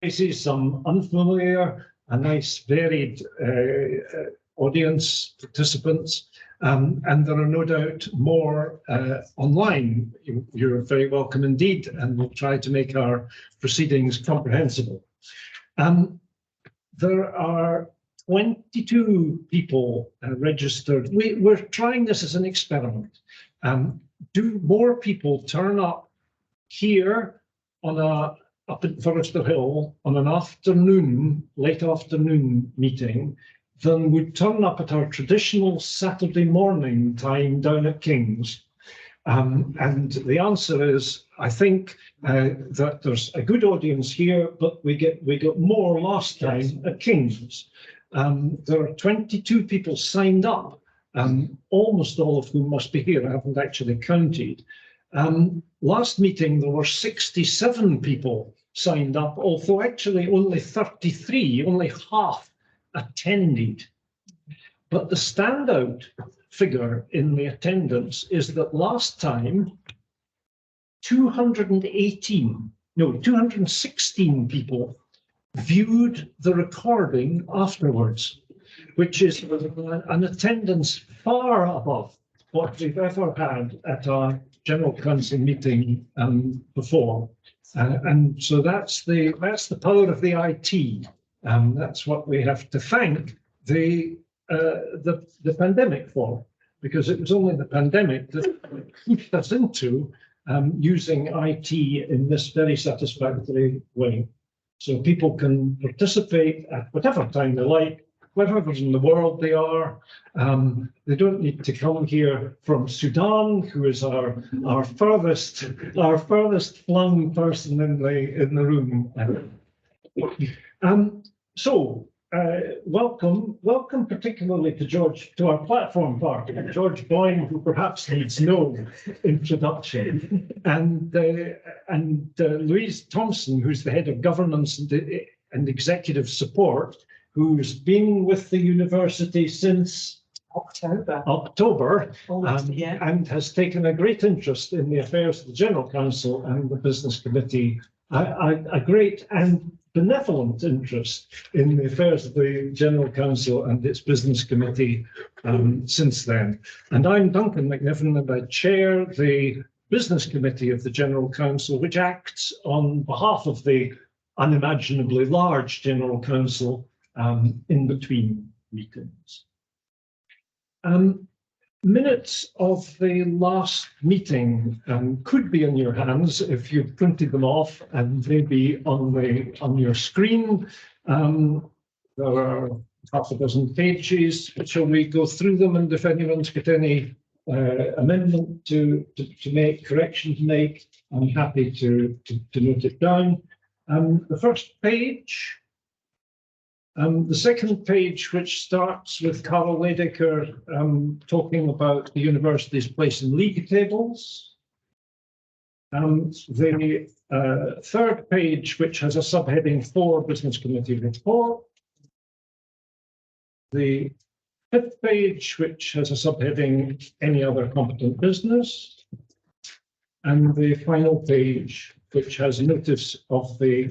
faces, some unfamiliar, a nice varied audience, participants, and there are no doubt more online. You're very welcome indeed, and we'll try to make our proceedings comprehensible. There are 22 people registered. We're trying this as an experiment. Do more people turn up here on up at Forrester Hill on an afternoon, late afternoon meeting than would turn up at our traditional Saturday morning time down at King's? And the answer is, I think that there's a good audience here, but we got more last time at King's. There are 22 people signed up, almost all of whom must be here. I haven't actually counted. Last meeting, there were 67 people signed up, although actually only 33, only half attended. But the standout figure in the attendance is that last time, 216 people viewed the recording afterwards, which is an attendance far above what we've ever had at our General Council meeting before. And so that's the power of the IT. That's what we have to thank the pandemic for, because it was only the pandemic that pushed us into using IT in this very satisfactory way. So people can participate at whatever time they like, wherever in the world they are. They don't need to come here from Sudan, who is our furthest flung person in the room. Welcome particularly to George, to our platform party, George Boyne, who perhaps needs no introduction, and Louise Thompson, who's the head of governance and executive support, who's been with the university since October, and has taken a great interest in the affairs of the General Council and the Business Committee, a great and benevolent interest in the affairs of the General Council and its Business Committee since then. And I'm Duncan McNiven, and I chair the Business Committee of the General Council, which acts on behalf of the unimaginably large General Council in between meetings. Minutes of the last meeting could be in your hands if you printed them off, and maybe on your screen. There are half a dozen pages. Shall we go through them, and if anyone's got any amendment to make, correction to make, I'm happy to note it down. The first page. The second page, which starts with Carol Ladecker talking about the university's place in league tables. The third page, which has a subheading for Business Committee report. The fifth page, which has a subheading any other competent business. And the final page, which has a notice of the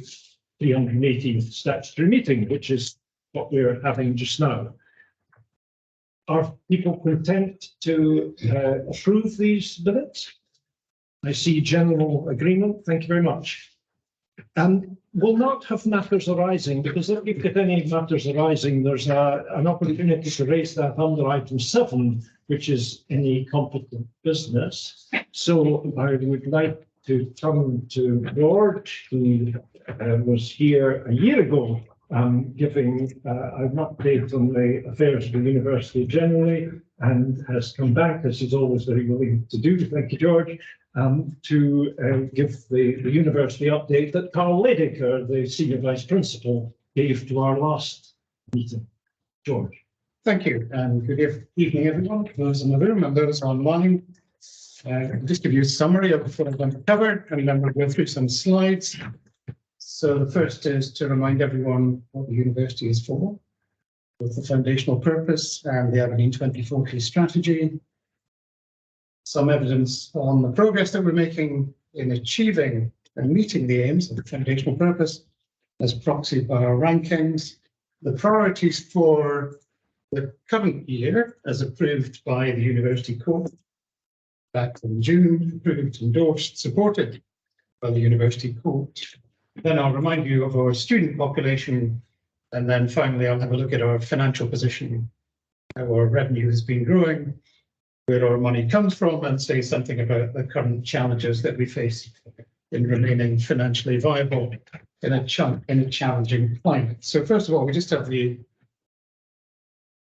318th statutory meeting, which is what we're having just now. Are people content to approve these minutes? I see general agreement. Thank you very much. We'll not have matters arising, because if you've got any matters arising, there's an opportunity to raise that under item 7, which is any competent business. So I would like to turn to George, who was here a year ago, giving an update on the affairs of the university generally, and has come back, as he's always very willing to do. Thank you, George, to give the university update that Carol Ladecker, the Senior Vice Principal, gave to our last meeting. George. Thank you, and good evening, everyone. Those in the room and those online. I'll just give you a summary of what I'm going to cover, and then we'll go through some slides. So the first is to remind everyone what the university is for, both the foundational purpose and the Aberdeen 2040 strategy. Some evidence on the progress that we're making in achieving and meeting the aims of the foundational purpose, as proxy by our rankings. The priorities for the current year, as approved by the University Court back in June, approved, endorsed, supported by the University Court. Then I'll remind you of our student population, and then finally I'll have a look at our financial position, how our revenue has been growing, where our money comes from, and say something about the current challenges that we face in remaining financially viable in a challenging climate. So first of all, we just have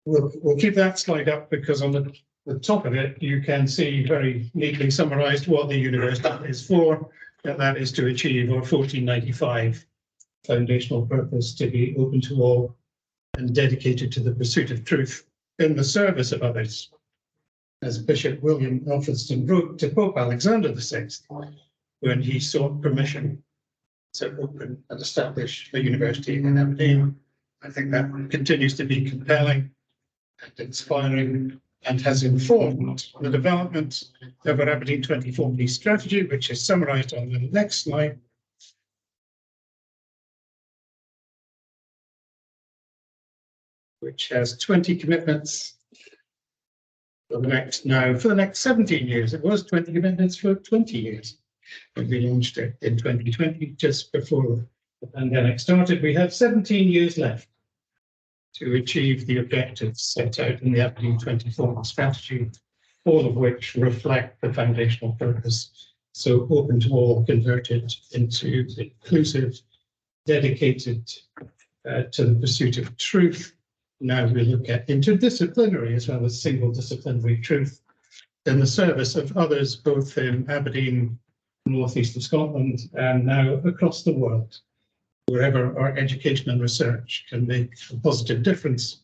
we'll keep that slide up because on the top of it, you can see very neatly summarized what the university is for, and that is to achieve our 1495 foundational purpose, to be open to all and dedicated to the pursuit of truth in the service of others. As Bishop William Elphinstone wrote to Pope Alexander VI when he sought permission to open and establish a university in Aberdeen. I think that continues to be compelling and inspiring, and has informed the development of our Aberdeen 2040 strategy, which is summarised on the next slide. Which has 20 commitments for the next 17 years. It was 20 commitments for 20 years when we launched it in 2020, just before the pandemic started. We have 17 years left to achieve the objectives set out in the Aberdeen 2040 strategy, all of which reflect the foundational purpose. So open to all, converted into inclusive, dedicated to the pursuit of truth. Now we look at interdisciplinary as well as single disciplinary truth in the service of others, both in Aberdeen, northeast of Scotland, and now across the world, wherever our education and research can make a positive difference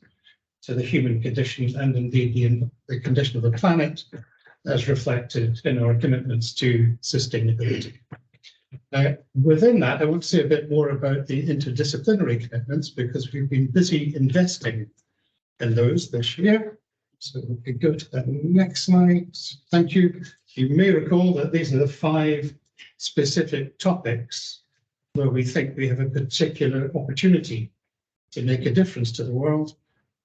to the human condition and indeed the condition of the planet, as reflected in our commitments to sustainability. Within that, I want to say a bit more about the interdisciplinary commitments, because we've been busy investing in those this year. So we could go to the next slide. Thank you. You may recall that these are the 5 specific topics where we think we have a particular opportunity to make a difference to the world.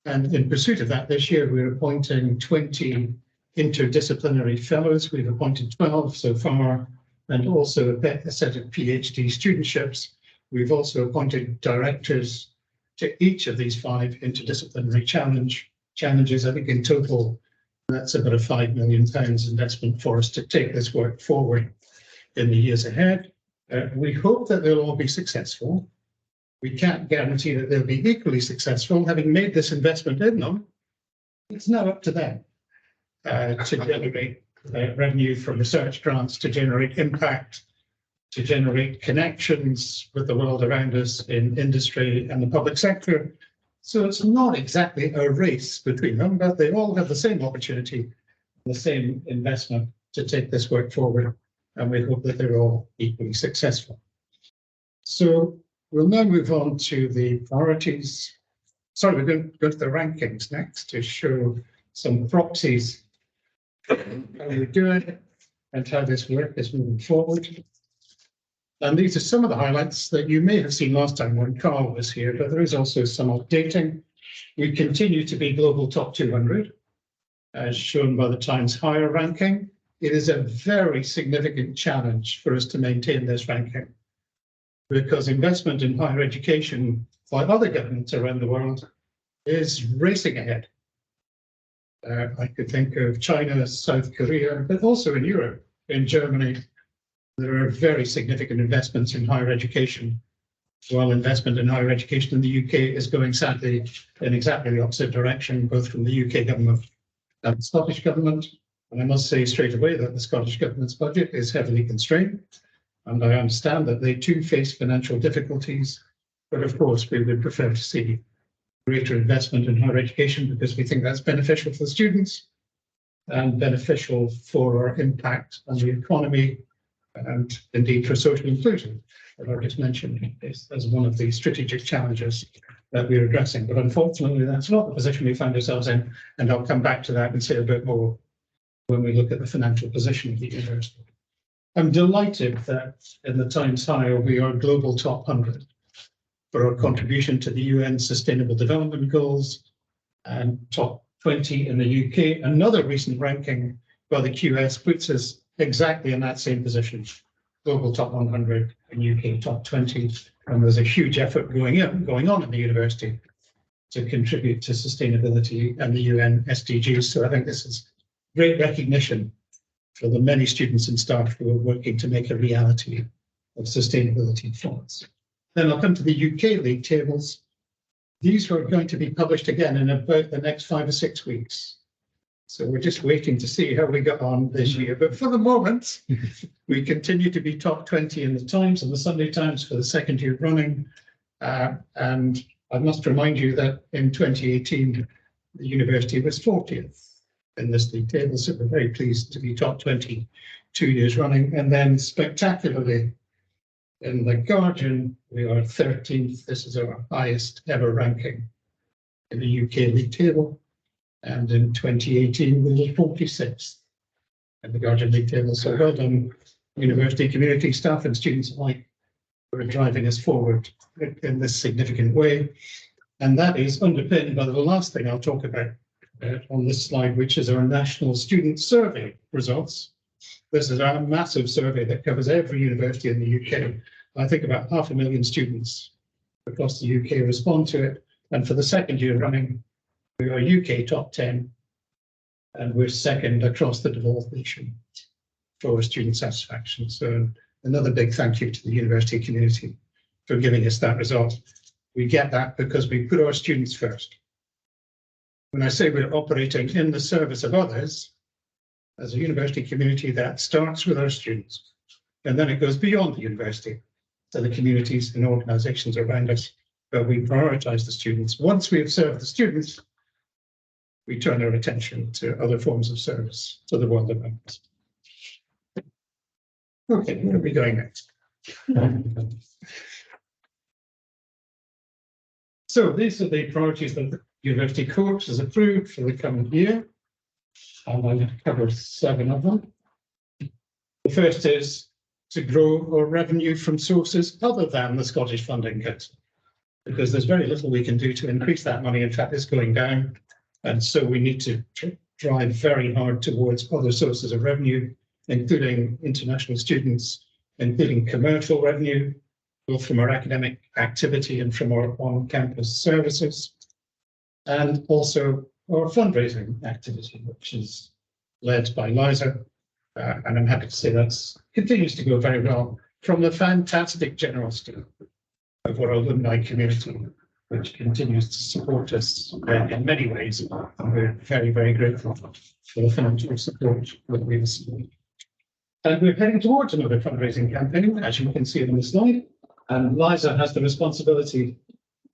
And in pursuit of that, this year, we're appointing 20 interdisciplinary fellows. We've appointed 12 so far, and also a set of PhD studentships. We've also appointed directors to each of these 5 interdisciplinary challenges. I think in total, that's about a £5 million investment for us to take this work forward in the years ahead. We hope that they'll all be successful. We can't guarantee that they'll be equally successful. Having made this investment in them, it's now up to them to generate revenue from research grants, to generate impact, to generate connections with the world around us in industry and the public sector. So it's not exactly a race between them, but they all have the same opportunity, the same investment to take this work forward, and we hope that they're all equally successful. So we'll now move on to the priorities. Sorry, we're going to go to the rankings next to show some proxies how we're doing and how this work is moving forward. And these are some of the highlights that you may have seen last time when Carl was here, but there is also some updating. We continue to be global top 200, as shown by the Times Higher ranking. It is a very significant challenge for us to maintain this ranking, because investment in higher education by other governments around the world is racing ahead. I could think of China, South Korea, but also in Europe, in Germany. There are very significant investments in higher education, while investment in higher education in the UK is going sadly in exactly the opposite direction, both from the UK government and the Scottish government. And I must say straight away that the Scottish government's budget is heavily constrained, and I understand that they too face financial difficulties. But of course, we would prefer to see greater investment in higher education, because we think that's beneficial for the students and beneficial for our impact on the economy and indeed for social inclusion, that I just mentioned as one of the strategic challenges that we're addressing. But unfortunately, that's not the position we find ourselves in, and I'll come back to that and say a bit more when we look at the financial position of the university. I'm delighted that in the Times Higher we are global top 100. for our contribution to the UN Sustainable Development Goals, and top 20 in the UK. Another recent ranking by the QS puts us exactly in that same position, global top 100 and UK top 20. And there's a huge effort going on in the university to contribute to sustainability and the UN SDGs. So I think this is great recognition for the many students and staff who are working to make a reality of sustainability for us. Then I'll come to the UK league tables. These are going to be published again in about the next 5 or 6 weeks. So we're just waiting to see how we got on this year. But for the moment, we continue to be top 20 in the Times and the Sunday Times for the second year running. And I must remind you that in 2018, the university was 40th in this league table. So we're very pleased to be top 20 2 years running. And then spectacularly, in The Guardian, we are 13th. This is our highest ever ranking in the UK league table. And in 2018, we were 46th in the Guardian league table. So well done, university community, staff and students alike, who are driving us forward in this significant way. And that is underpinned by the last thing I'll talk about on this slide, which is our National Student Survey results. This is our massive survey that covers every university in the UK. I think about 500,000 students across the UK respond to it. And for the second year running, we are UK top 10, and we're second across the devolved nation for student satisfaction. So another big thank you to the university community for giving us that result. We get that because we put our students first. When I say we're operating in the service of others, as a university community, that starts with our students, and then it goes beyond the university to the communities and organizations around us, but we prioritize the students. Once we have served the students, we turn our attention to other forms of service to the world around us. Okay, where are we going next? So these are the priorities that the University Court has approved for the coming year. I'm going to cover 7 of them. The first is to grow our revenue from sources other than the Scottish Funding Council, because there's very little we can do to increase that money. In fact, it's going down. And so we need to drive very hard towards other sources of revenue, including international students, including commercial revenue, both from our academic activity and from our on-campus services, and also our fundraising activity, which is led by Liza. And I'm happy to say that continues to go very well from the fantastic generosity of our alumni community, which continues to support us in many ways. And we're very, very grateful for the financial support that we receive. And we're heading towards another fundraising campaign, as you can see on the slide. And Liza has the responsibility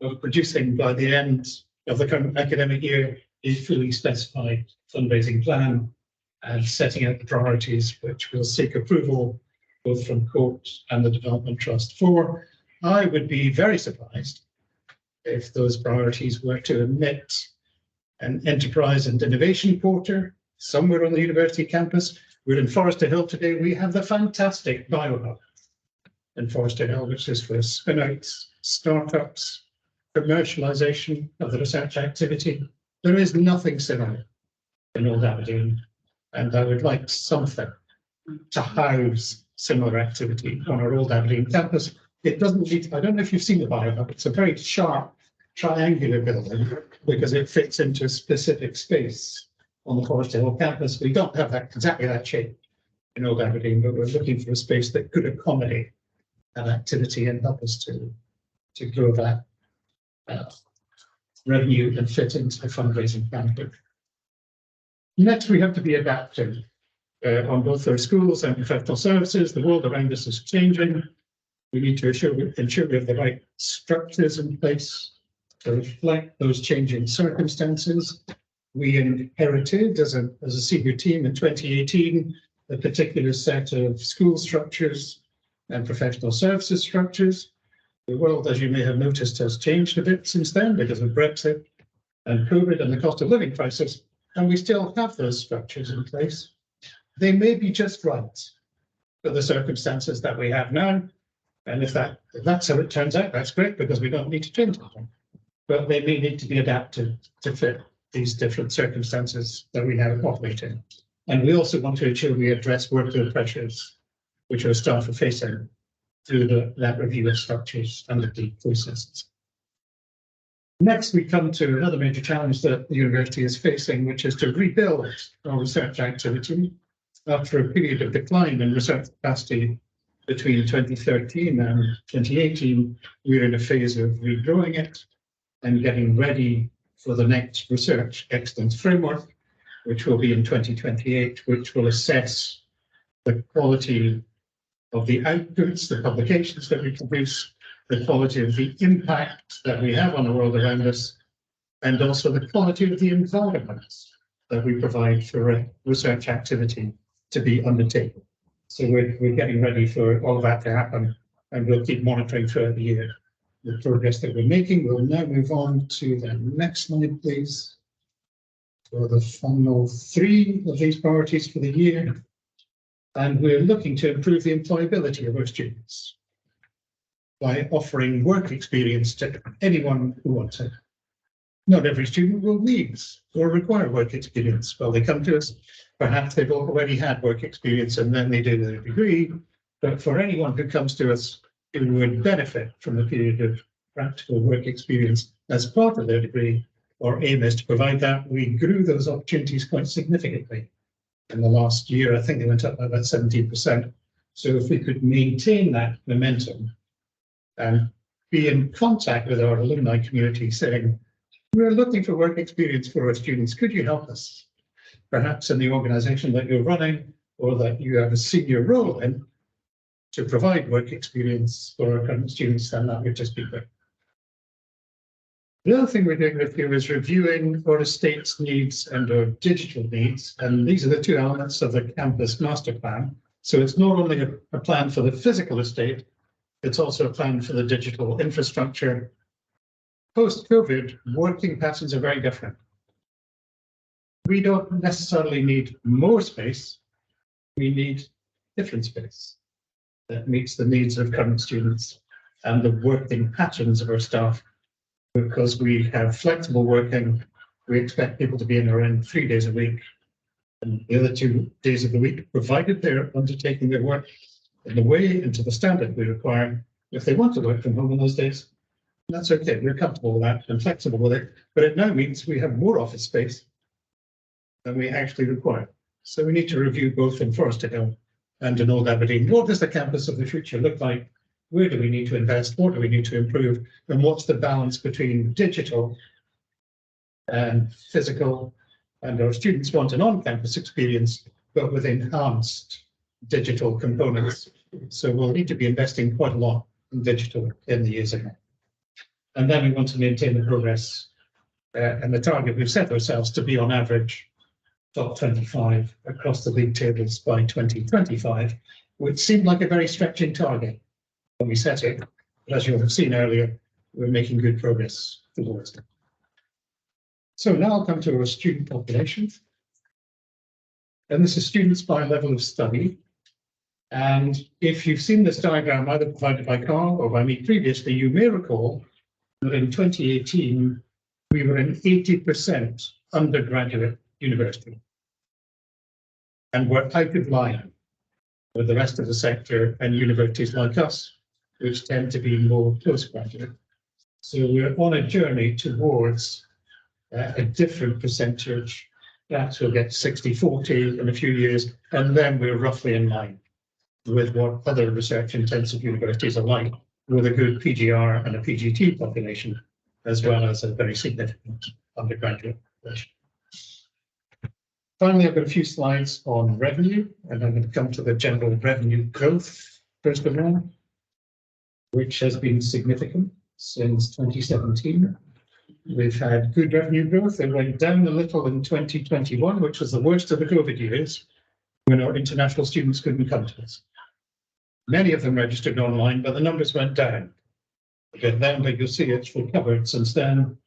of producing, by the end of the current academic year, a fully specified fundraising plan and setting out the priorities, which will seek approval both from Court and the Development Trust for. I would be very surprised if those priorities were to omit an enterprise and innovation quarter somewhere on the university campus. We're in Forester Hill today. We have the fantastic BioHub in Forester Hill, which is for spin-outs, startups, commercialization of the research activity. There is nothing similar in Old Aberdeen, and I would like something to house similar activity on our Old Aberdeen campus. It doesn't need, I don't know if you've seen the BioHub, it's a very sharp triangular building because it fits into a specific space on the Forester Hill campus. We don't have that exactly that shape in Old Aberdeen, but we're looking for a space that could accommodate that activity and help us to grow that revenue and fit into the fundraising plan. Next, we have to be adaptive on both our schools and professional services. The world around us is changing. We need to ensure we have the right structures in place to reflect those changing circumstances. We inherited as a senior team in 2018 a particular set of school structures and professional services structures. The world, as you may have noticed, has changed a bit since then because of Brexit and COVID and the cost of living crisis, and we still have those structures in place. They may be just right for the circumstances that we have now, And if that's how it turns out, that's great, because we don't need to change them. But they may need to be adapted to fit these different circumstances that we now operate in. And we also want to ensure we address workload pressures, which our staff are facing through that review of structures and the processes. Next, we come to another major challenge that the university is facing, which is to rebuild our research activity after a period of decline in research capacity between 2013 and 2018. We're in a phase of regrowing it and getting ready for the next research excellence framework, which will be in 2028, which will assess the quality of the outputs, the publications that we produce, the quality of the impact that we have on the world around us, and also the quality of the environments that we provide for research activity to be undertaken. So we're getting ready for all of that to happen, and we'll keep monitoring throughout the year the progress that we're making. We'll now move on to the next slide, please, for the final three of these priorities for the year. And we're looking to improve the employability of our students by offering work experience to anyone who wants it. Not every student will need or require work experience. Well, they come to us, perhaps they've already had work experience and then they do their degree. But for anyone who comes to us who would benefit from a period of practical work experience as part of their degree, our aim is to provide that. We grew those opportunities quite significantly in the last year. I think they went up by about 17%. So if we could maintain that momentum and be in contact with our alumni community saying, we're looking for work experience for our students, could you help us? Perhaps in the organization that you're running or that you have a senior role in to provide work experience for our current students, then that would just be great. The other thing we're doing with you is reviewing our estate's needs and our digital needs. And these are the two elements of the campus master plan. So it's not only a plan for the physical estate, it's also a plan for the digital infrastructure. Post-COVID, working patterns are very different. We don't necessarily need more space. We need different space that meets the needs of current students and the working patterns of our staff. Because we have flexible working, we expect people to be in around 3 days a week. And the other 2 days of the week, provided they're undertaking their work in the way and to the standard we require, if they want to work from home on those days, that's okay. We're comfortable with that and flexible with it. But it now means we have more office space than we actually require. So we need to review both in Forester Hill and in Old Aberdeen. What does the campus of the future look like? Where do we need to invest? What do we need to improve? And what's the balance between digital and physical? And our students want an on-campus experience, but with enhanced digital components. So we'll need to be investing quite a lot in digital in the years ahead. And then we want to maintain the progress and the target we've set ourselves to be on average top 25 across the league tables by 2025, which seemed like a very stretching target when we set it. But as you'll have seen earlier, we're making good progress towards it. So now I'll come to our student population. And this is students by level of study. And if you've seen this diagram either provided by Carl or by me previously, you may recall that in 2018, we were in 80% undergraduate university. And we're out of line with the rest of the sector and universities like us, which tend to be more postgraduate. So we're on a journey towards a different percentage. Perhaps we'll get 60-40 in a few years, and then we're roughly in line with what other research-intensive universities are like, with a good PGR and a PGT population, as well as a very significant undergraduate population. Finally, I've got a few slides on revenue, and I'm going to come to the general revenue growth, first of all, which has been significant since 2017. We've had good revenue growth. It went down a little in 2021, which was the worst of the COVID years, when our international students couldn't come to us. Many of them registered online, but the numbers went down. Again, then, but you'll see it's recovered since then.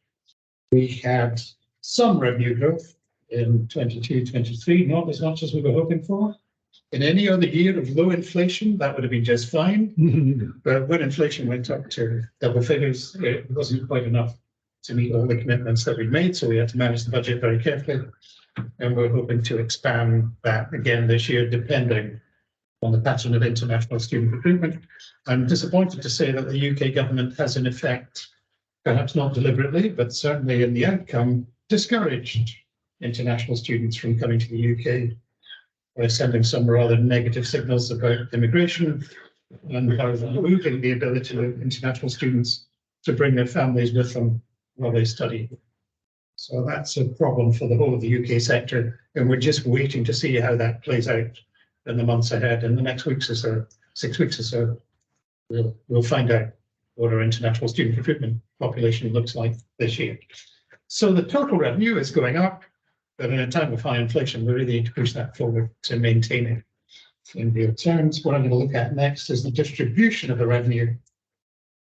We had some revenue growth in 22, 23, not as much as we were hoping for, In any other year of low inflation, that would have been just fine. But when inflation went up to double figures, it wasn't quite enough to meet all the commitments that we made. So we had to manage the budget very carefully. And we're hoping to expand that again this year, depending on the pattern of international student recruitment. I'm disappointed to say that the UK government has, in effect, perhaps not deliberately, but certainly in the outcome, discouraged international students from coming to the UK by sending some rather negative signals about immigration and by removing the ability of international students to bring their families with them while they study. So that's a problem for the whole of the UK sector, and we're just waiting to see how that plays out in the months ahead. In the next weeks or so, 6 weeks or so, we'll find out what our international student recruitment population looks like this year. So the total revenue is going up, but in a time of high inflation, we really need to push that forward to maintain it in real terms. What I'm going to look at next is the distribution of the revenue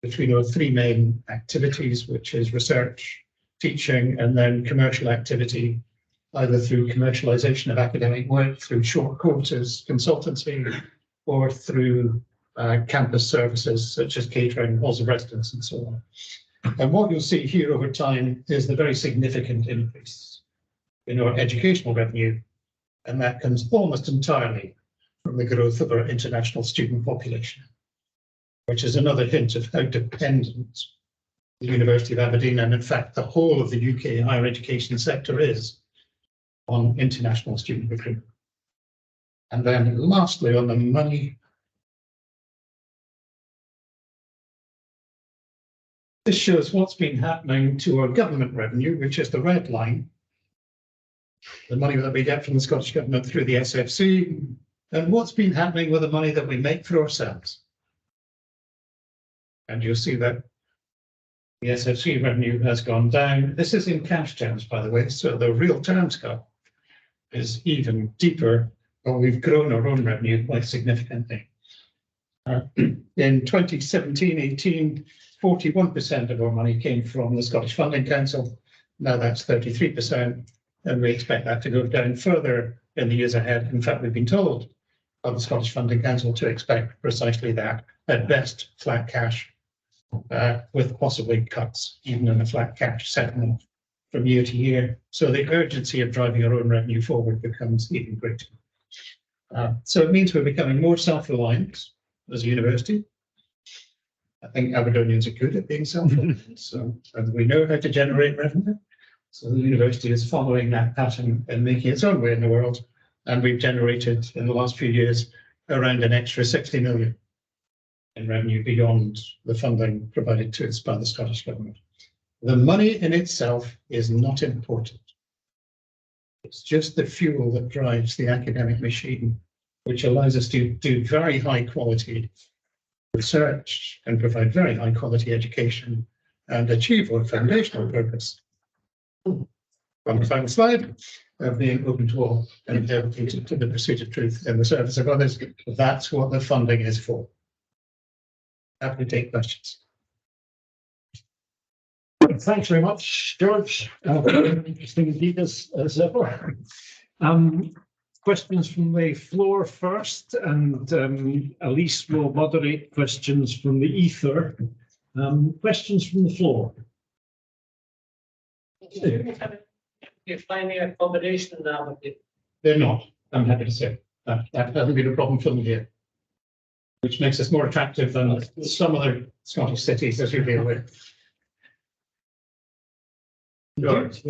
between our three main activities, which is research, teaching, and then commercial activity, either through commercialization of academic work, through short courses, consultancy, or through campus services such as catering, halls of residence, and so on. And what you'll see here over time is the very significant increase in our educational revenue, and that comes almost entirely from the growth of our international student population, which is another hint of how dependent the University of Aberdeen, and in fact the whole of the UK higher education sector, is on international student recruitment. And then lastly, on the money, this shows what's been happening to our government revenue, which is the red line, the money that we get from the Scottish Government through the SFC, and what's been happening with the money that we make for ourselves. And you'll see that the SFC revenue has gone down. This is in cash terms, by the way, so the real terms cut is even deeper, but we've grown our own revenue quite significantly. In 2017-18, 41% of our money came from the Scottish Funding Council. Now that's 33%, and we expect that to go down further in the years ahead. In fact, we've been told by the Scottish Funding Council to expect precisely that, at best flat cash, with possibly cuts, even in a flat cash settlement from year to year. So the urgency of driving our own revenue forward becomes even greater. So it means we're becoming more self-reliant as a university. I think Aberdonians are good at being self-reliant, so and we know how to generate revenue. So the university is following that pattern and making its own way in the world. And we've generated in the last few years around an extra 60 million in revenue beyond the funding provided to us by the Scottish Government. The money in itself is not important. It's just the fuel that drives the academic machine, which allows us to do very high quality research and provide very high quality education and achieve our foundational purpose. On the final slide, of being open to all and dedicated to the pursuit of truth in the service of others. That's what the funding is for. Happy to take questions. Thanks very much, George. Interesting indeed as ever. Questions from the floor first, and Elise will moderate questions from the ether. Questions from the floor. You're finding accommodation now. They're not, I'm happy to say. That hasn't been a problem for them here, which makes us more attractive than some other Scottish cities, as you'll be aware. George,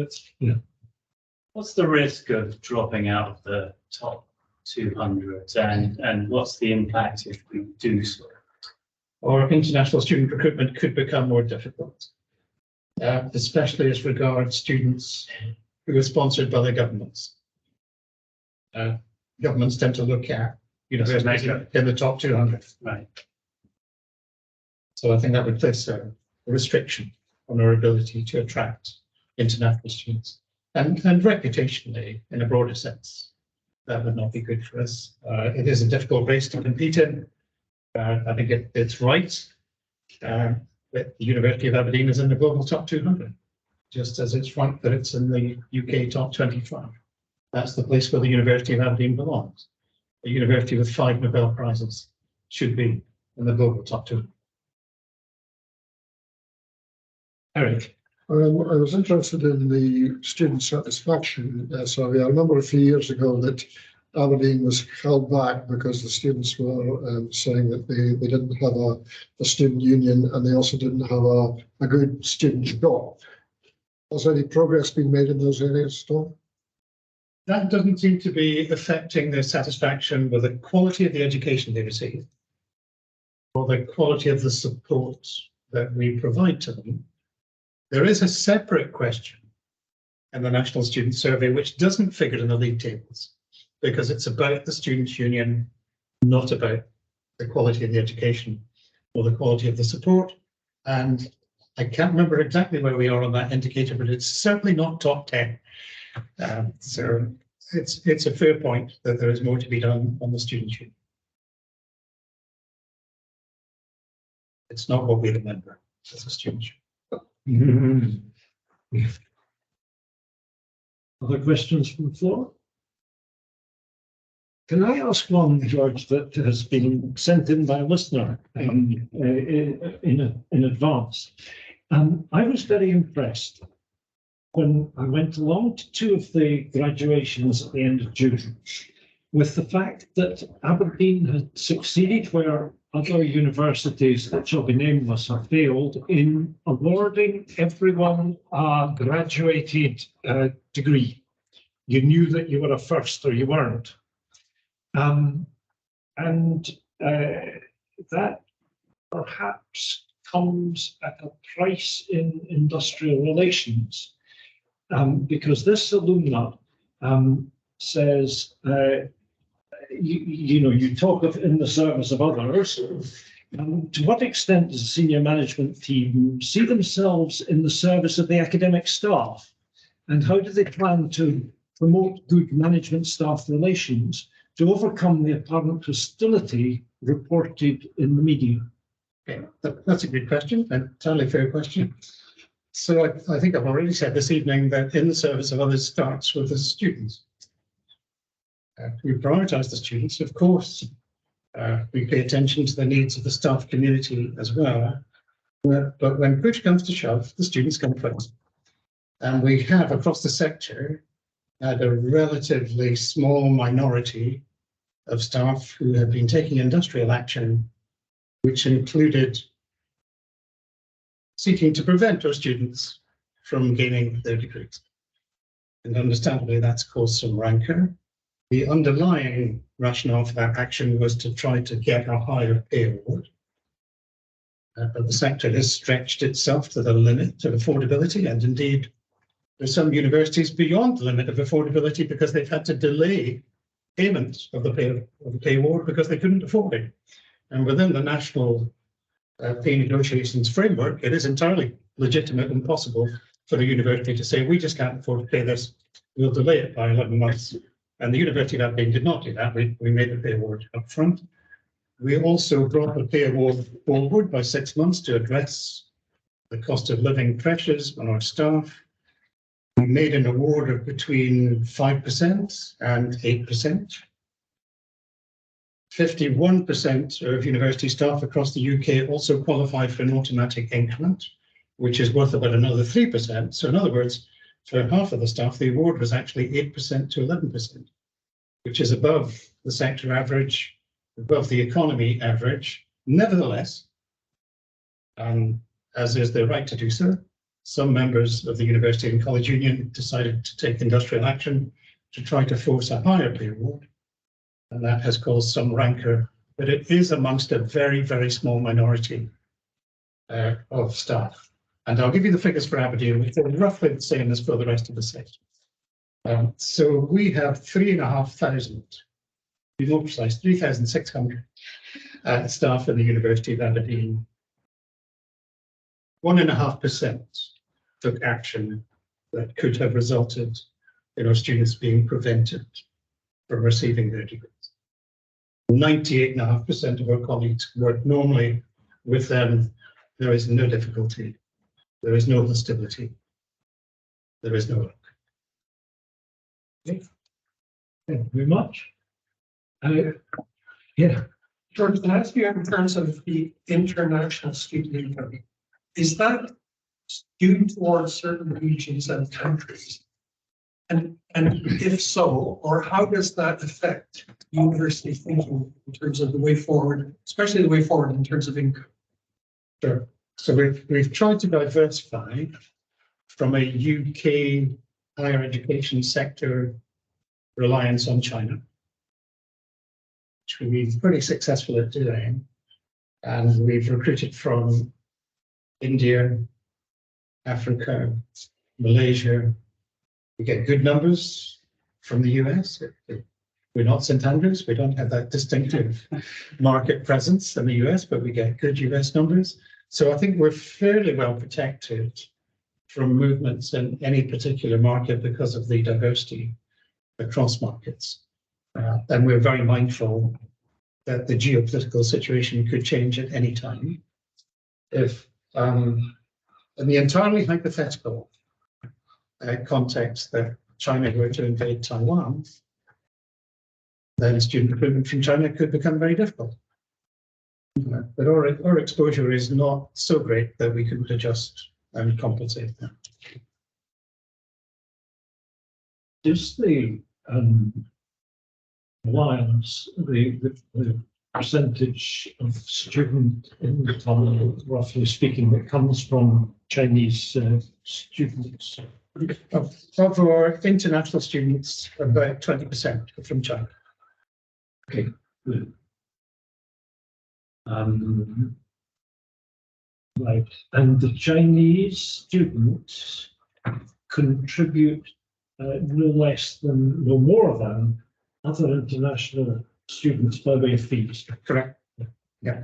what's the risk of dropping out of the top 200, and what's the impact if we do so? Or international student recruitment could become more difficult, especially as regards students who are sponsored by the governments. Governments tend to look at universities in the top 200. Right. So I think that would place a restriction on our ability to attract international students. And reputationally, in a broader sense, that would not be good for us. It is a difficult race to compete in. I think it's right that the University of Aberdeen is in the global top 200, just as it's right that it's in the UK top 25. That's the place where the University of Aberdeen belongs. a university with 5 Nobel Prizes should be in the global top 2. Eric, I was interested in the student satisfaction survey. I remember a few years ago that Aberdeen was held back because the students were saying that they didn't have a student union, and they also didn't have a good student shop. Has any progress been made in those areas at all? That doesn't seem to be affecting their satisfaction with the quality of the education they receive or the quality of the support that we provide to them. There is a separate question in the National Student Survey which doesn't figure in the league tables because it's about the Students' Union, not about the quality of the education or the quality of the support. And I can't remember exactly where we are on that indicator, but it's certainly not top 10. So it's a fair point that there is more to be done on the Students' Union. It's not what we remember as a Students' Union. other questions from the floor? Can I ask one, George, that has been sent in by a listener in advance? I was very impressed when I went along to 2 of the graduations at the end of June with the fact that Aberdeen had succeeded where other universities that shall be nameless have failed in awarding everyone a graduated degree. You knew that you were a first or you weren't. That perhaps comes at a price in industrial relations, because this alumna says, you talk of in the service of others. To what extent does the senior management team see themselves in the service of the academic staff? And how do they plan to promote good management staff relations to overcome the apparent hostility reported in the media? Okay, that's a good question, and totally fair question. So I think I've already said this evening that in the service of others starts with the students. We prioritise the students, of course. We pay attention to the needs of the staff community as well. But when push comes to shove, the students come first. And we have across the sector had a relatively small minority of staff who have been taking industrial action, which included seeking to prevent our students from gaining their degrees. And understandably, that's caused some rancour. The underlying rationale for that action was to try to get a higher pay award. But the sector has stretched itself to the limit of affordability, and indeed, there's some universities beyond the limit of affordability because they've had to delay payment of the pay award because they couldn't afford it. And within the national pay negotiations framework, it is entirely legitimate and possible for a university to say, we just can't afford to pay this, we'll delay it by 11 months. And the University of Aberdeen did not do that. We made the pay award up front. We also brought the pay award forward by 6 months to address the cost of living pressures on our staff. We made an award of between 5% and 8%. 51% of university staff across the UK also qualify for an automatic increment, which is worth about another 3%. So in other words, for half of the staff, the award was actually 8% to 11%, which is above the sector average, above the economy average. Nevertheless, as is their right to do so, some members of the University and College Union decided to take industrial action to try to force a higher pay award. And that has caused some rancour, but it is amongst a very, very small minority of staff. And I'll give you the figures for Aberdeen, which are roughly the same as for the rest of the sector. So we have 3,500, to be more precise, 3,600 staff in the University of Aberdeen. 1.5% took action that could have resulted in our students being prevented from receiving their degrees. 98.5% of our colleagues work normally with them. There is no difficulty. There is no hostility. There is no luck. Okay. Thank you very much. Yeah, George, can I ask you in terms of the international student income, is that skewed towards certain regions and countries? And if so, or how does that affect university thinking in terms of the way forward, especially the way forward in terms of income? Sure. So we've tried to diversify from a UK higher education sector reliance on China, which we've been pretty successful at doing. And we've recruited from India, Africa, Malaysia. We get good numbers from the US. We're not St. Andrews. We don't have that distinctive market presence in the US, but we get good US numbers. So I think we're fairly well protected from movements in any particular market because of the diversity across markets. And we're very mindful that the geopolitical situation could change at any time. If in the entirely hypothetical context that China were to invade Taiwan, then student recruitment from China could become very difficult. But our exposure is not so great that we could adjust and compensate that. does the alliance, the percentage of student income, roughly speaking, that comes from Chinese students? Of our international students, about 20% are from China. Okay, good. Right, and the Chinese students contribute no more than other international students by way of fees. Correct. Yeah.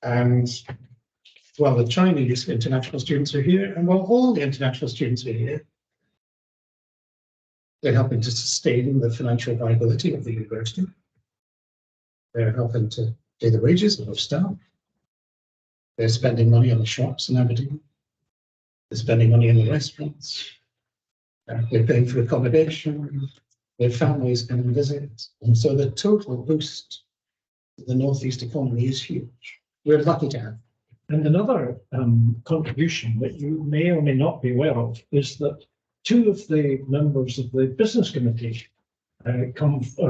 And well, the Chinese international students are here, and while all the international students are here, they're helping to sustain the financial viability of the university. They're helping to pay the wages of our staff. They're spending money on the shops and everything. They're spending money on the restaurants. They're paying for accommodation. Their families come and visit. And so the total boost to the Northeast economy is huge. We're lucky to have. And another contribution that you may or may not be aware of is that two of the members of the business committee are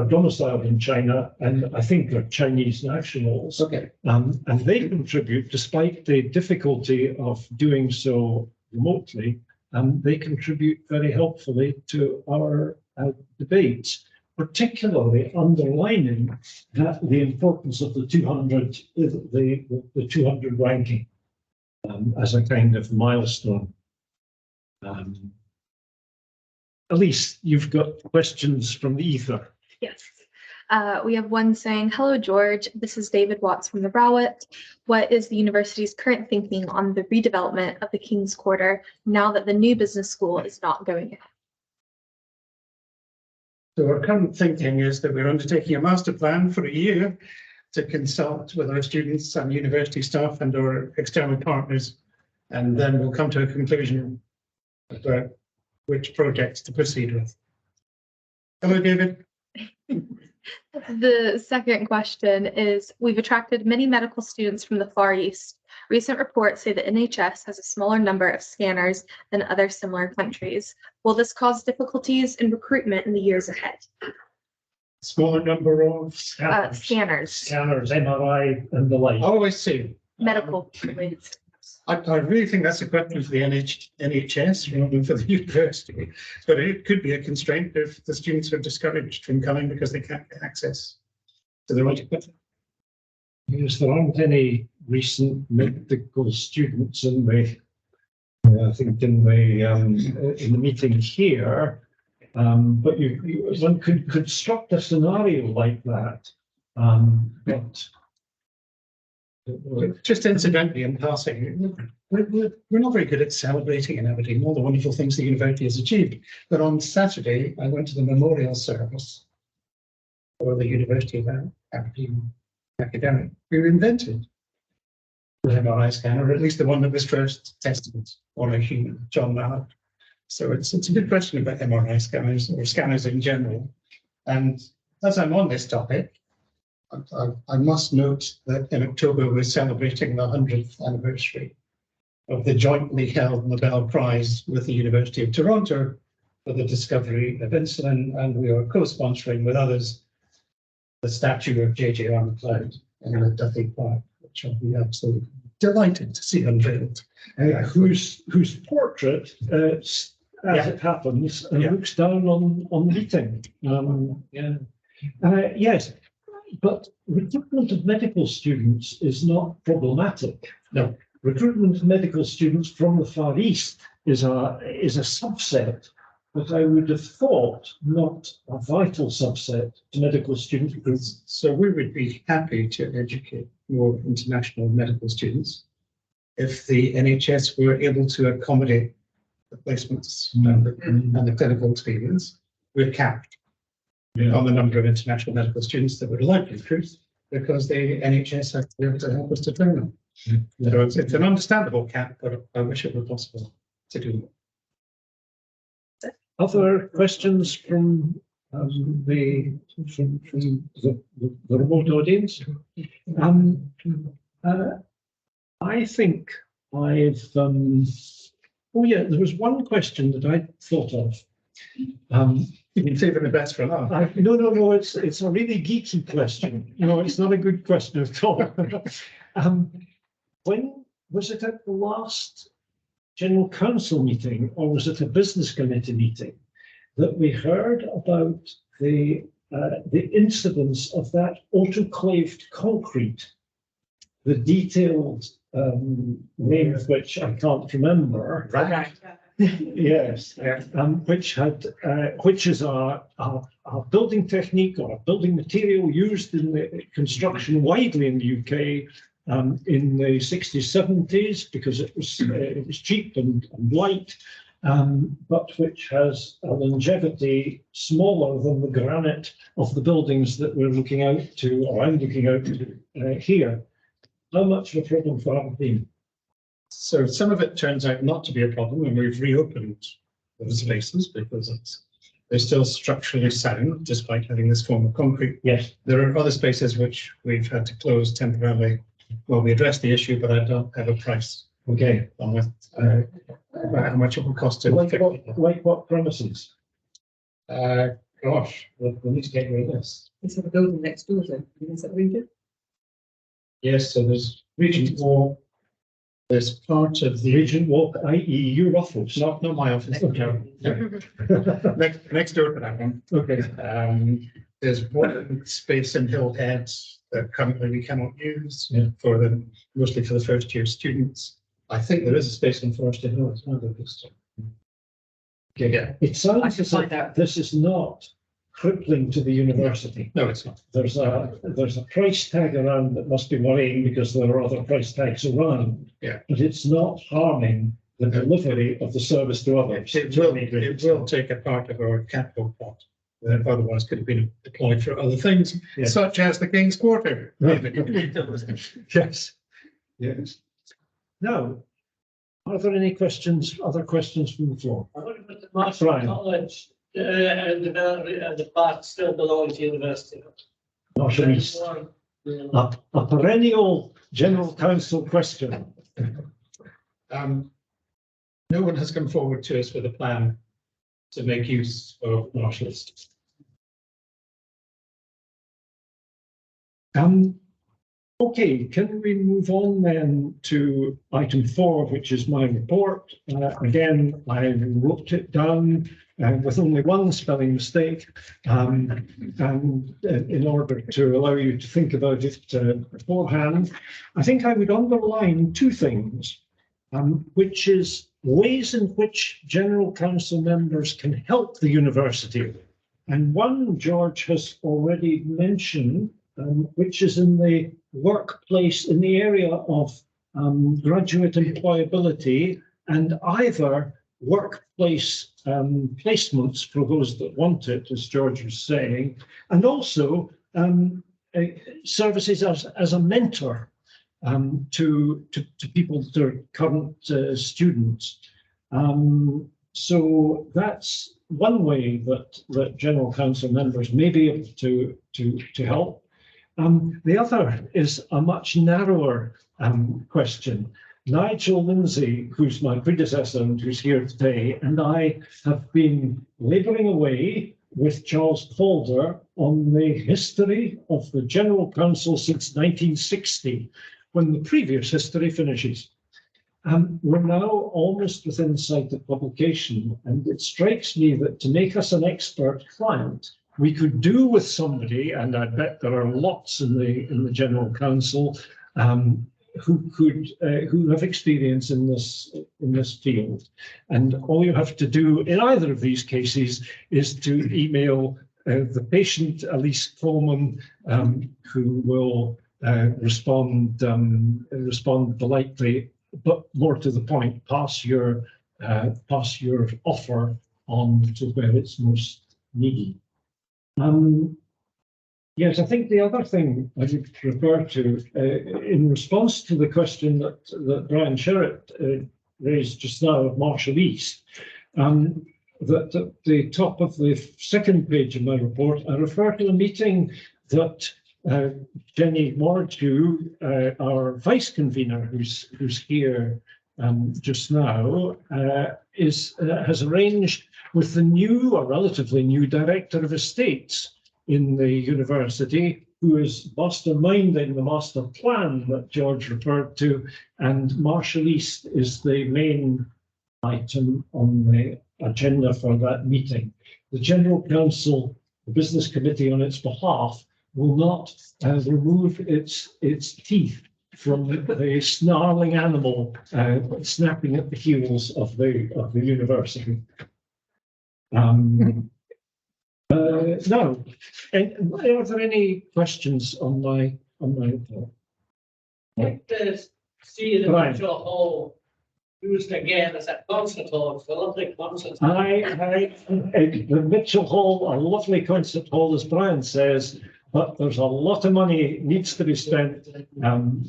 domiciled in China, and I think they're Chinese nationals. Okay. And they contribute, despite the difficulty of doing so remotely, they contribute very helpfully to our debates, particularly underlining that the importance of the 200, the 200 ranking as a kind of milestone. Elise, you've got questions from the ether. Yes. We have one saying, hello, George. This is David Watts from the Browett. What is the university's current thinking on the redevelopment of the King's Quarter now that the new business school is not going ahead? So our current thinking is that we're undertaking a master plan for a year to consult with our students and university staff and our external partners, and then we'll come to a conclusion about which projects to proceed with. Hello, David. The second question is, we've attracted many medical students from the Far East. Recent reports say the NHS has a smaller number of scanners than other similar countries. Will this cause difficulties in recruitment in the years ahead? Smaller number of Scanners, Scanners, MRI, and the like. Oh, I see. medical related. I really think that's a question for the NHS rather than for the university. But it could be a constraint if the students are discouraged from coming because they can't get access to the right equipment. Yes, there aren't any recent medical students in the, I think in the meeting here, but one could construct a scenario like that, but. Just incidentally, in passing, we're not very good at celebrating and everything, all the wonderful things the university has achieved. But on Saturday, I went to the memorial service for the University of Aberdeen academic who invented the MRI scanner, or at least the one that was first tested on a human, John Mallard. So it's a good question about MRI scanners or scanners in general. And as I'm on this topic, I must note that in October, we're celebrating the 100th anniversary of the jointly held Nobel Prize with the University of Toronto for the discovery of insulin, and we are co-sponsoring with others the statue of J.J.R. McLeod in the Duthie Park, which I'll be absolutely delighted to see unveiled. whose portrait, as it happens, looks down on the meeting. Yes, but recruitment of medical students is not problematic. No. Recruitment of medical students from the Far East is a subset, but I would have thought not a vital subset to medical student groups. So we would be happy to educate more international medical students if the NHS were able to accommodate the placements and the clinical experience. We're capped on the number of international medical students that would like to recruit because the NHS have to be able to help us to train them. So it's an understandable cap, but I wish it were possible to do. Other questions from the remote audience? I think I've. Oh yeah, there was one question that I thought of. You can save the best for last. No. It's a really geeky question. No, it's not a good question at all. When was it at the last General Council meeting, or was it a business committee meeting, that we heard about the incidence of that autoclaved concrete, the detailed name of which I can't remember. Right. Yes, which is a building technique or a building material used in the construction widely in the UK in the 60s, 70s, because it was cheap and light, but which has a longevity smaller than the granite of the buildings that we're looking out to, or I'm looking out to here. How much of a problem for Aberdeen? So some of it turns out not to be a problem, and we've reopened those spaces because they're still structurally sound, despite having this form of concrete. Yes. There are other spaces which we've had to close temporarily. Well, we addressed the issue, but I don't have a price. Okay. On with how much it will cost to. Like what premises? Gosh, We need to get rid of this. It's a building next door, then. Is that region? yes, so there's Regent Walk. There's part of the Regent Walk, i.e. your office. not my office. Okay. Next door to that one. Okay. There's one space in Hillhead that currently we cannot use Yeah. mostly for the first year students. I think there is a space in Forest Hill as well. Okay. Yeah. It sounds I should as if find out. this is not crippling to the university. No, it's not. There's a price tag around that must be worrying because there are other price tags around. Yeah. But it's not harming the delivery of the service to others. It will take a part of our capital pot that otherwise could have been deployed for other things, Yeah. such as the King's Quarter. Yes. Yes. Now, are there any other questions from the floor? I wonder if the Marshall Brian. College, the part still belongs to university. Marshall East. A perennial general council question. No one has come forward to us with a plan to make use of Marshall East. Okay, can we move on then to item 4, which is my report? Again, I wrote it down with only one spelling mistake, and in order to allow you to think about it beforehand, I think I would underline 2 things, which is ways in which General Council members can help the university. And one George has already mentioned, which is in the workplace, in the area of graduate employability and either workplace placements for those that want it, as George was saying, and also services as a mentor to people that are current students. So that's one way that General Council members may be able to help. The other is a much narrower question. Nigel Lindsay, who's my predecessor and who's here today, and I have been labouring away with Charles Calder on the history of the General Council since 1960, when the previous history finishes. We're now almost within sight of publication, and it strikes me that to make us an expert client, we could do with somebody, and I bet there are lots in the General Council who have experience in this field. And all you have to do in either of these cases is to email the patient, Elise Coleman, who will respond politely, but more to the point, pass your offer on to where it's most needed. Yes, I think the other thing I would refer to in response to the question that Brian Sherritt raised just now of Marshall East, that at the top of the second page of my report, I refer to a meeting that Jenny Mordew, our vice convener, who's here just now, has arranged with the new, or relatively new, director of estates in the university, who is masterminding the master plan that George referred to, and Marshall East is the main item on the agenda for that meeting. The General Council, the Business Committee on its behalf, will not remove its teeth from the snarling animal snapping at the heels of the university. Now, are there any questions on my report? Like to see the Brian. Mitchell Hall used again as a concert hall. It's a lovely concert. The Mitchell Hall, a lovely concert hall, as Brian says, but there's a lot of money needs to be spent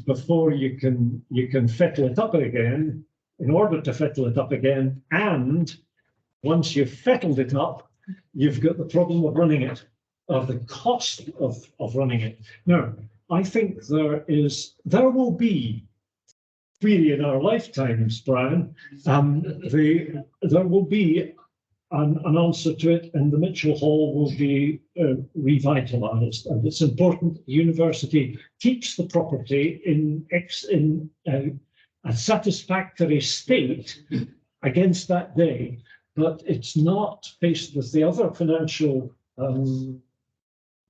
before you can fettle it up again. In order to fettle it up again, and once you've fettled it up, you've got the problem of running it, of the cost of running it. Now, I think there will be, really in our lifetimes, Brian, there will be an answer to it, and the Mitchell Hall will be revitalised. And it's important that the university keeps the property in a satisfactory state against that day. But it's not faced with the other financial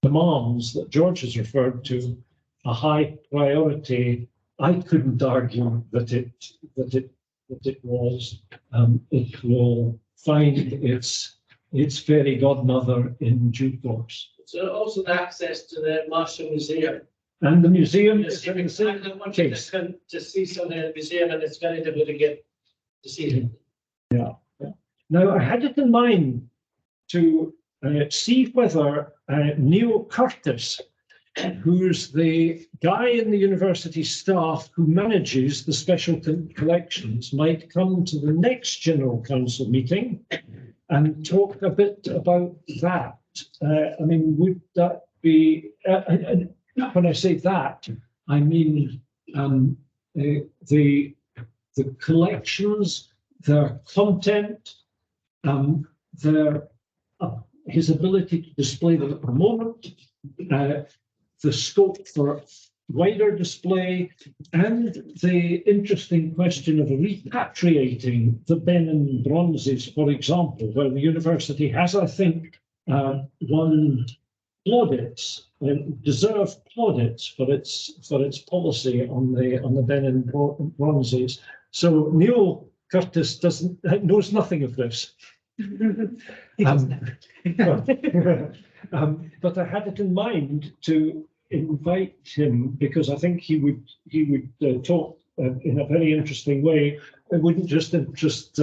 demands that George has referred to, a high priority. I couldn't argue that it was. It will find its fairy godmother in due course. So also the access to the Marshall Museum. And the museum Yes, is in the I same want case. to see something in the museum, and it's very difficult to get to see it. Now, I had it in mind to see whether Neil Curtis, who's the guy in the university staff who manages the special collections, might come to the next General Council meeting and talk a bit about that. I mean, would that be, when I say that, I mean the collections, their content, his ability to display them at the moment, the scope for wider display, and the interesting question of repatriating the Benin bronzes, for example, where the university has, I think, won plaudits, deserved plaudits for its policy on the Benin bronzes. So Neil Curtis knows nothing of this. But I had it in mind to invite him because I think he would talk in a very interesting way. It wouldn't just interest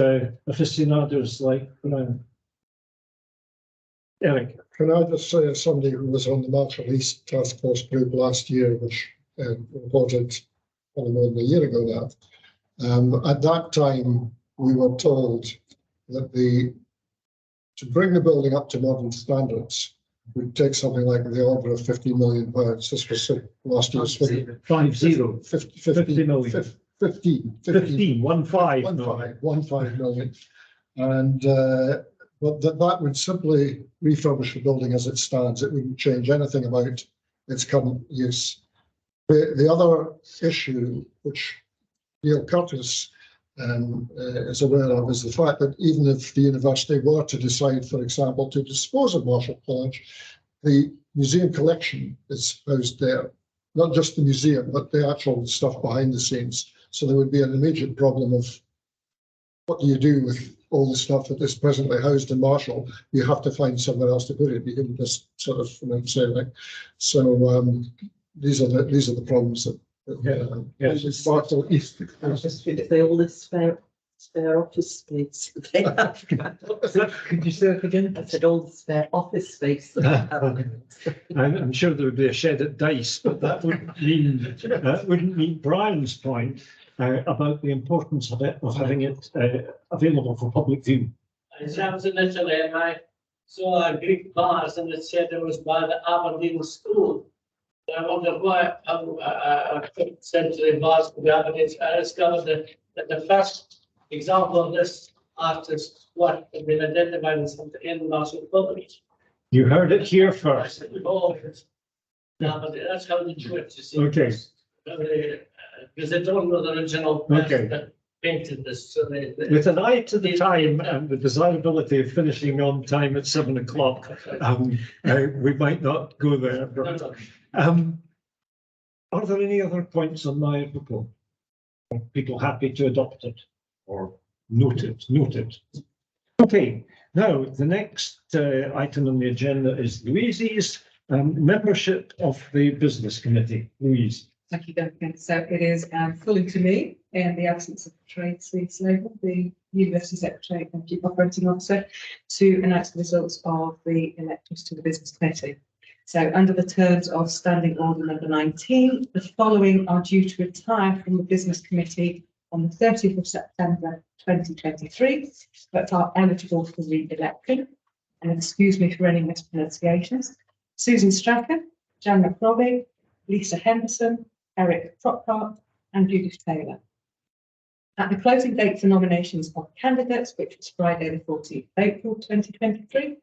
aficionados like Brian. Eric. Can I just say, as somebody who was on the Marshall East Task Force group last year, which reported more than a year ago now, at that time we were told that the to bring the building up to modern standards would take something like the order of £50 million. This was last year's figure. 50, 50 million. 15, 1.5 million. And but that would simply refurbish the building as it stands. It wouldn't change anything about its current use. The other issue, which Neil Curtis is aware of, is the fact that even if the university were to decide, for example, to dispose of Marshall College, the museum collection is housed there. Not just the museum, but the actual stuff behind the scenes. So there would be an immediate problem of what do you do with all the stuff that is presently housed in Marshall? You have to find somewhere else to put it. You can just sort of, say like. So these are the problems that. yes. Bartle East. They all this spare office space. They have. Could you say that again? I said all the spare office space. I'm sure there would be a shed at Dice, but that wouldn't mean Brian's point about the importance of having it available for public view. And that was initially, and I saw a Greek vase and it said it was by the Aberdeen School. I wonder why a 5th century vase could be Aberdeen. I discovered that the first example of this artist's work had been identified in Marshall College. You heard it here first. That's how the church is. Okay. Because they don't know the original person that painted this. So With an eye to the time and the desirability of finishing on time at 7 o'clock, we might not go there. But, are there any other points on my report? Are people happy to adopt it or note it? Okay, now the next item on the agenda is Louise's membership of the business committee. Louise. Thank you, Duncan. So it is fully to me, in the absence of Trade Sweets Label, the University Secretary and Chief Operating Officer, to announce the results of the elections to the Business Committee. So under the terms of Standing Order number 19, the following are due to retire from the Business Committee on the 30th of September 2023, but are eligible for re-election. And excuse me for any mispronunciations. Susan Strachan, Jan McRobbie, Lisa Henderson, Eric Prockhart, and Judith Taylor. At the closing date for nominations of candidates, which was Friday the 14th of April 2023,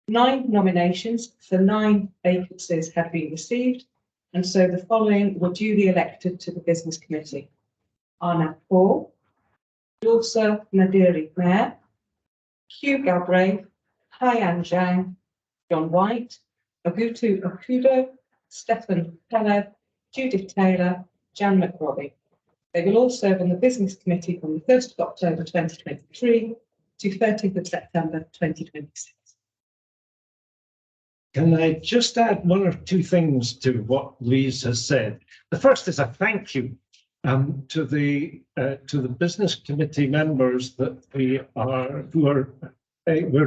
9 nominations for 9 vacancies have been received, and so the following were duly elected to the Business Committee: Arnab Kaur, Dorsa Nadiri Mayer, Hugh Galbraith, Haiyan Zhang, John White, Ogutu Okudo, Stephen Pellev, Judith Taylor, Jan McRobbie. They will all serve on the Business Committee from the 1st of October 2023 to 30th of September 2026. Can I just add 1 or 2 things to what Louise has said? The first is a thank you to the business committee members that we're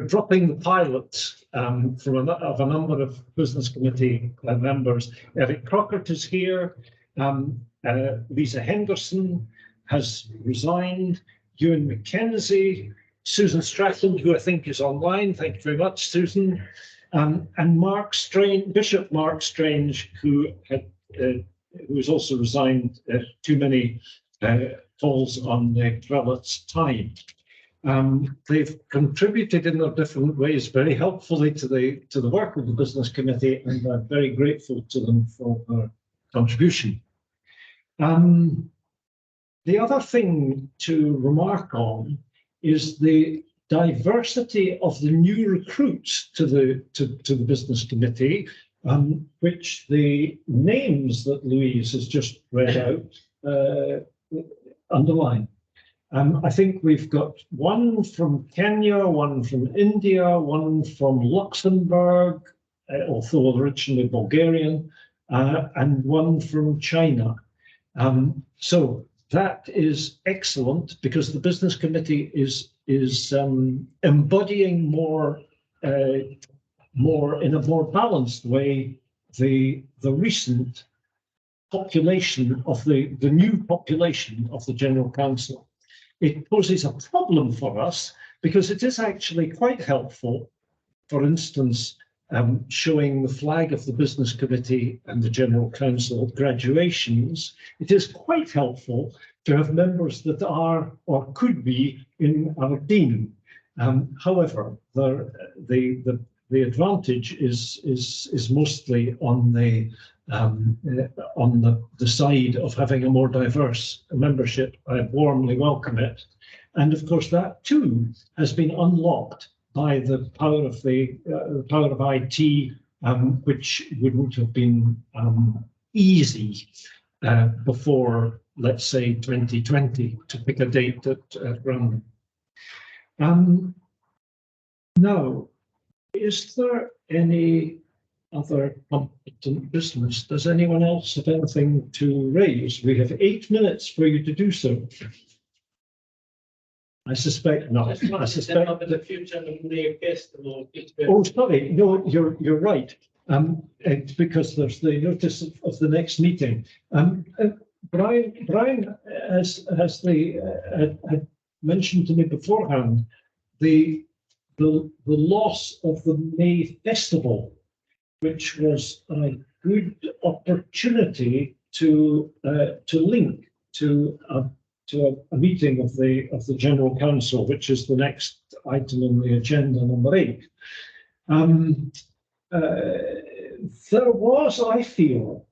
dropping the pilots of a number of business committee members. Eric Crockett is here. Lisa Henderson has resigned. Ewan McKenzie, Susan Strachan, who I think is online. Thank you very much, Susan. And Bishop Mark Strange, who has also resigned. Too many falls on the prelate's time. They've contributed in their different ways very helpfully to the work of the business committee, and I'm very grateful to them for their contribution. The other thing to remark on is the diversity of the new recruits to the business committee, which the names that Louise has just read out underline. I think we've got 1 from Kenya, 1 from India, 1 from Luxembourg, although originally Bulgarian, and 1 from China. So that is excellent, because the business committee is embodying more in a more balanced way the recent population of the new population of the General Council. It poses a problem for us because it is actually quite helpful. For instance, showing the flag of the business committee and the general council at graduations. It is quite helpful to have members that are or could be in our team. However, the advantage is mostly on the side of having a more diverse membership. I warmly welcome it, and of course that too has been unlocked by the power of power of IT, which wouldn't have been easy before, let's say, 2020, to pick a date at random. Now, is there any other competent business? Does anyone else have anything to raise? We have 8 minutes for you to do so. I suspect not. I suspect the future of the festival. Oh, sorry. No, you're right. It's because there's the notice of the next meeting. Brian had mentioned to me beforehand the loss of the May Festival, which was a good opportunity to link to a meeting of the General Council, which is the next item on the agenda, number 8. There was, I feel,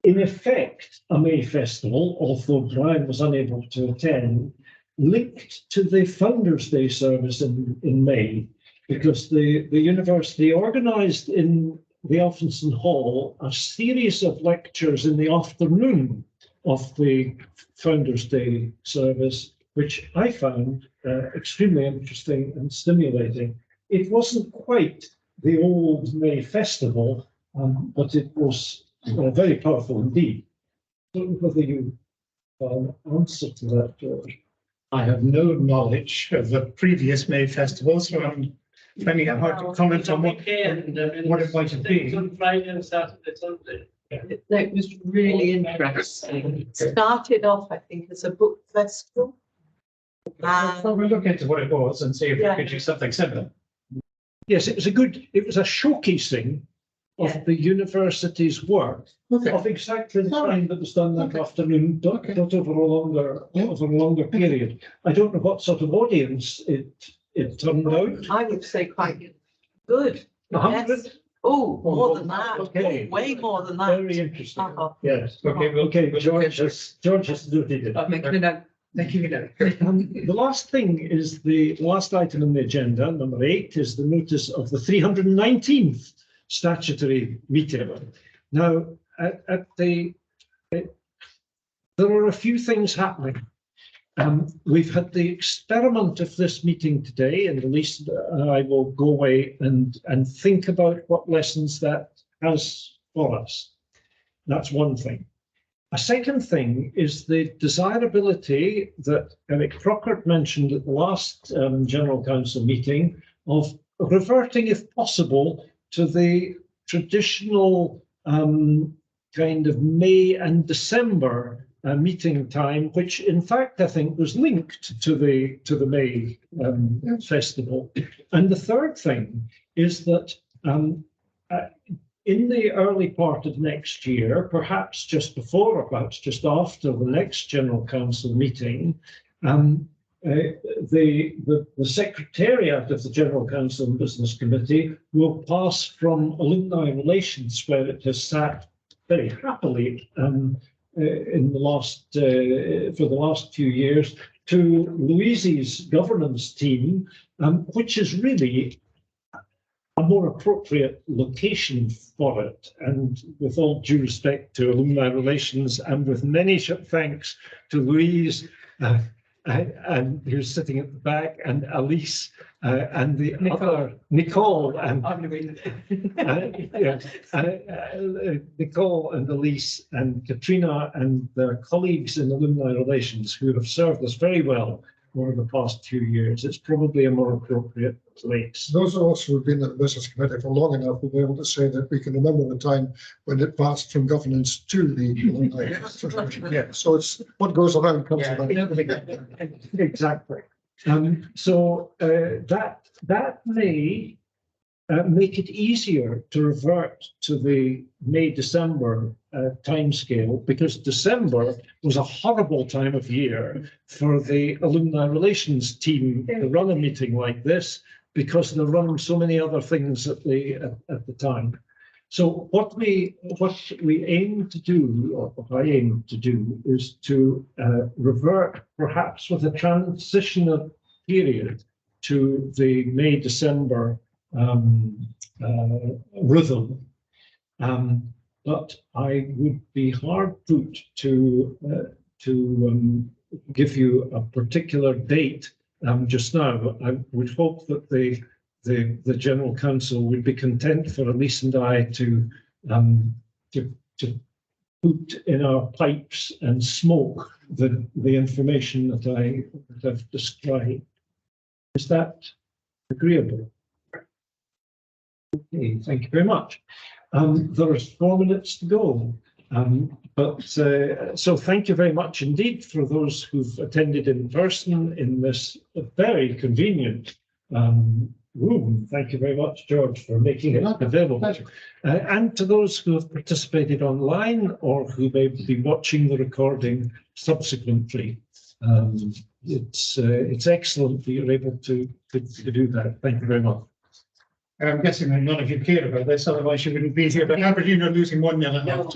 in effect, a May Festival, although Brian was unable to attend, linked to the Founders' Day service in May, because the university organised in the Elphinstone Hall a series of lectures in the afternoon of the Founders' Day service, which I found extremely interesting and stimulating. It wasn't quite the old May Festival, but it was very powerful indeed. I don't know whether you answer to that, George. I have no knowledge of the previous May festivals, so I'm finding it hard to comment on what it might have been. On Friday and Saturday, Sunday. It was really interesting. It started off, I think, as a book festival. So we'll look into what it was and see if we could do something similar. Yes, it was a showcasing of the university's work of exactly the kind that was done that afternoon, not over a longer period. I don't know what sort of audience it turned out. I would say quite good. 100? Yes. Oh, more than that. Okay. Oh, way more than that. Very interesting. Uh-huh. Yes. Okay, George has noted it. I'm making a note. Thank you. The last thing is the last item on the agenda, number 8, is the notice of the 319th statutory meeting. Now, there are a few things happening. We've had the experiment of this meeting today, and at least I will go away and think about what lessons that has for us. That's one thing. A second thing is the desirability that Eric Crockett mentioned at the last General Council meeting of reverting, if possible, to the traditional kind of May and December meeting time, which in fact I think was linked to the May festival. And the third thing is that in the early part of next year, perhaps just before or perhaps just after the next General Council meeting, the Secretariat of the General Council and Business Committee will pass from alumni relations, where it has sat very happily in the last for the last few years, to Louise's governance team, which is really a more appropriate location for it. And with all due respect to alumni relations, and with many thanks to Louise, and who's sitting at the back, and Elise, and the other Nicole, and Nicole and Elise and Katrina and their colleagues in alumni relations who have served us very well over the past few years. It's probably a more appropriate place. Those of us who've been at the business committee for long enough will be able to say that we can remember the time when it passed from governance to the. Yeah, so it's what goes around comes around. Exactly. That may make it easier to revert to the May-December timescale, because December was a horrible time of year for the alumni relations team to run a meeting like this, because they're running so many other things at the time. So what we aim to do, or what I aim to do, is to revert, perhaps with a transitional period, to the May-December rhythm. But I would be hard put to give you a particular date just now. I would hope that the General Council would be content for Elise and I to put in our pipes and smoke the information that I've described. Is that agreeable? Okay, thank you very much. There's 4 minutes to go. So thank you very much indeed for those who've attended in person in this very convenient room. Thank you very much, George, for making it available. And to those who have participated online or who may be watching the recording subsequently. It's excellent that you're able to do that. Thank you very much. I'm guessing that none of you care about this, otherwise you wouldn't be here, but Aberdeen are losing 1 minute now.